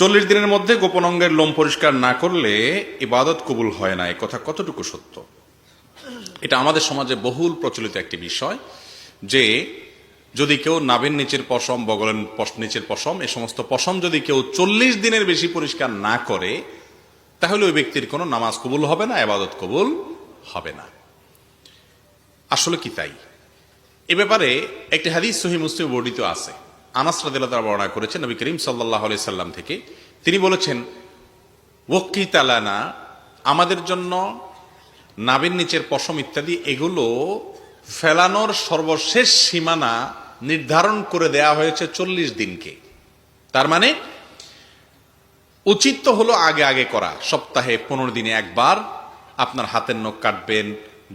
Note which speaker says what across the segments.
Speaker 1: 40 দিনের মধ্যে গোপন অঙ্গের লোম পরিষ্কার না করলে ইবাদত কবুল হয় না, এ কথা কতটুকু সত্য? এটা আমাদের সমাজে বহুল প্রচলিত একটি বিষয় যে যদি কেউ নাভির নিচের পশম, বগলের নিচের পশম, এই সমস্ত পশম যদি কেউ 40 দিনের বেশি পরিষ্কার না করে তাহলে ওই ব্যক্তির কোনো নামাজ কবুল হবে না, ইবাদত কবুল হবে না। আসলে কি তাই? এ ব্যাপারে একটি হাদিস সহিহ মুসলিম বর্ণিত আছে। আনাস রাদিয়াল্লাহু তাআলা বর্ণনা করেছেন নবী করিম সাল্লাল্লাহু আলাইহি সাল্লাম থেকে। তিনি বলেছেন, ওয়াক্কিত লানা, আমাদের জন্য নাভির নিচের পশম ইত্যাদি এগুলো ফেলানোর সর্বশেষ সীমানা নির্ধারণ করে দেয়া হয়েছে 40 দিনকে। তার মানে উচিত তো হলো আগে আগে করা, সপ্তাহে 15 দিনে একবার আপনার হাতের নখ কাটবেন,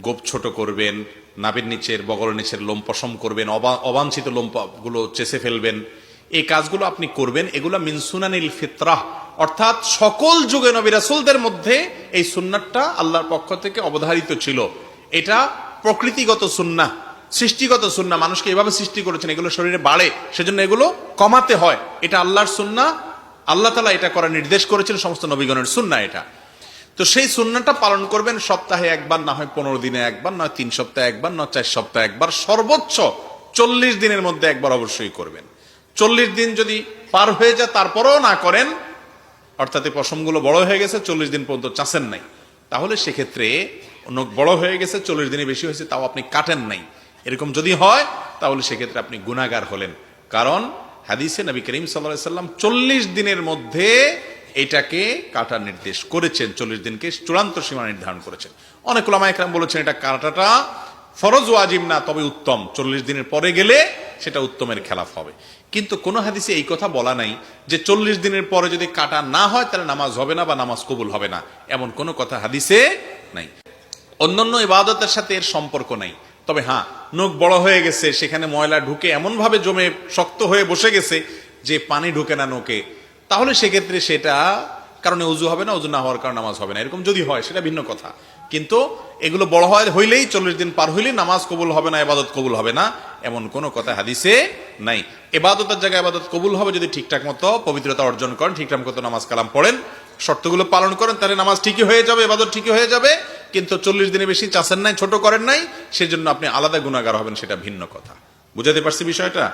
Speaker 1: গোপ ছোট করবেন, নাভির নিচের বগলের নিচের লোম পশম করবেন, অবাঞ্ছিত লোমগুলো চেষে ফেলবেন, এই কাজগুলো আপনি করবেন। এগুলো মিন সুনানিল ফিতরাহ, অর্থাৎ সকল যুগে নবী রাসূলদের মধ্যে এই সুন্নাতটা আল্লাহর পক্ষ থেকে অবধারিত ছিল। এটা প্রকৃতিগত সুন্নাহ, সৃষ্টিগত সুন্নাহ। মানুষকে এভাবে সৃষ্টি করেছেন এগুলো শরীরে বাড়ে, সেজন্য এগুলো কমাতে হয়। এটা আল্লাহর সুন্নাহ, আল্লাহ তাআলা এটা করার নির্দেশ করেছেন, সমস্ত নবীগণের সুন্নাহ এটা। তো সেই সুন্নাহটা পালন করবেন সপ্তাহে একবার, না হয় 15 দিনে একবার, নয় 3 সপ্তাহে একবার, নয় 4 সপ্তাহে একবার, সর্বোচ্চ 40 দিনের মধ্যে একবার অবশ্যই করবেন। 40 দিন যদি পার হয়ে যায় তারপরেও না করেন, অর্থাৎ এই পশমগুলো বড় হয়ে গেছে, 40 দিন পর্যন্ত চাষেন নাই, তাহলে সেক্ষেত্রে নখ বড় হয়ে গেছে, 40 দিনে বেশি হয়েছে, তাও আপনি কাটেন নাই, এরকম যদি হয় তাহলে সেক্ষেত্রে আপনি গুনাহগার হলেন। কারণ হাদিসে নবী করিম সাল্লাল্লাহু আলাইহি সাল্লাম 40 দিনের মধ্যে এটাকে কাটার নির্দেশ করেছেন, 40 দিনকে চূড়ান্ত সীমা নির্ধারণ করেছেন। অনেক উলামা ইকরাম বলেছেন এটা কাটাটা ফরজ ওয়াজিব না, তবে উত্তম, 40 দিনের পরে গেলে সেটা উত্তমের খেলাফ হবে। কিন্তু কোন হাদিসে এই কথা বলা নাই যে 40 দিনের পরে যদি কাটা না হয় তাহলে নামাজ হবে না বা নামাজ কবুল হবে না, এমন কোনো কথা হাদিসে নাই। অন্যান্য ইবাদতের সাথে এর সম্পর্ক নাই। তবে হ্যাঁ, নখ বড় হয়ে গেছে, সেখানে ময়লা ঢুকে এমন ভাবে জমে শক্ত হয়ে বসে গেছে যে পানি ঢুকে না নখে, তাহলে সেক্ষেত্রে সেটা কারণে উযু হবে না, উযু না হওয়ার কারণে নামাজ হবে না, এরকম যদি হয় সেটা ভিন্ন কথা। কিন্তু এগুলো বড় হইলেই 40 দিন পার হইলেই নামাজ কবুল হবে না, ইবাদত কবুল হবে না, এমন কোনো কথা হাদিসে নাই। ইবাদতের জায়গায় ইবাদত কবুল হবে যদি ঠিকঠাক মতো পবিত্রতা অর্জন করেন, ঠিকঠাক মতো নামাজ কালাম পড়েন, শর্তগুলো পালন করেন, তাহলে নামাজ ঠিকই হয়ে যাবে, ইবাদত ঠিকই হয়ে যাবে। কিন্তু 40 দিনে বেশি চাচ্ছেন নাই, ছোট করেন নাই, সেজন্য আপনি আলাদা গুনাহগার হবেন, সেটা ভিন্ন কথা। বুঝাতে পারছি বিষয়টা?